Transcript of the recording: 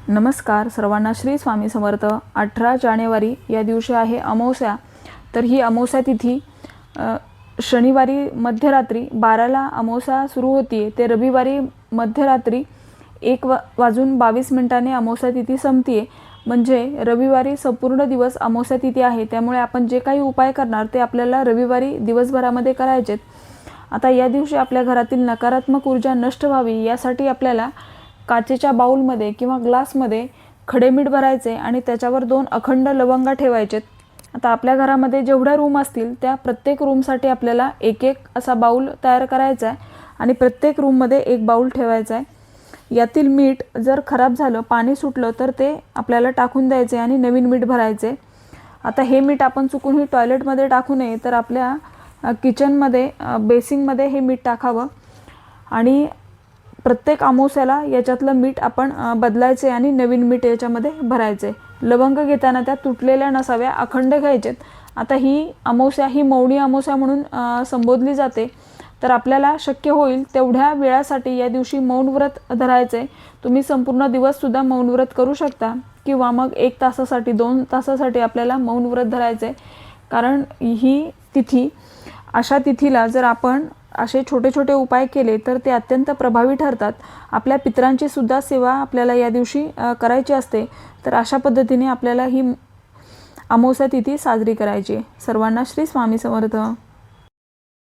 नमस्कार सर्वांना, श्री स्वामी समर्थ। 18 जानेवारी या दिवशी आहे अमावस्या। तर ही अमावस्या तिथी शनिवारी मध्यरात्री 12ला अमावस्या सुरू होती ते रविवारी मध्यरात्री 1:22 अमावस्या तिथी संपते। म्हणजे रविवारी संपूर्ण दिवस अमावस्या तिथी आहे, त्यामुळे आपण जे काही उपाय करणार ते आपल्याला रविवारी दिवसभरामध्ये करायचे। आता या दिवशी आपल्या घरातील नकारात्मक ऊर्जा नष्ट व्हावी यासाठी आपल्याला काचेच्या बाउलमध्ये किंवा ग्लासमध्ये खडे मीठ भरायचे आणि त्याच्यावर 2 अखंड लवंगा ठेवायचे। आता आपल्या घरामध्ये जेवढ्या रूम असतील त्या प्रत्येक रूमसाठी आपल्याला एक असा बाउल तयार करायचा आहे आणि प्रत्येक रूममध्ये एक बाउल ठेवायचा आहे। यातील मीठ जर खराब झालं, पाणी सुटलं तर ते आपल्याला टाकून द्यायचे आणि नवीन मीठ भरायचे। आता हे मीठ आपण चुकूनही टॉयलेटमध्ये टाकू नये, तर आपल्या किचनमध्ये बेसिनमध्ये हे मीठ टाकावं आणि प्रत्येक अमावस्याला याच्यातलं मीठ आपण बदलायचे आणि नवीन मीठ याच्यामध्ये भरायचे। लवंग घेताना त्या तुटलेल्या नसाव्या, अखंड घ्यायचेत। आता ही अमावस्या ही मौनी अमावस्या म्हणून संबोधली जाते। तर आपल्याला शक्य होईल तेवढ्या वेळासाठी या दिवशी मौन व्रत धरायचे। तुम्ही संपूर्ण दिवससुद्धा मौन व्रत करू शकता किंवा मग 1 तासासाठी 2 तासासाठी आपल्याला मौन व्रत धरायचे। कारण ही तिथी, अशा तिथीला जर आपण असे छोटे छोटे उपाय केले तर ते अत्यंत प्रभावी ठरतात। आपल्या पितरांची सुद्धा सेवा आपल्याला या दिवशी करायची असते। तर अशा पद्धतीने आपल्याला ही अमावस्या तिथी साजरी करायची। सर्वांना श्री स्वामी समर्थ।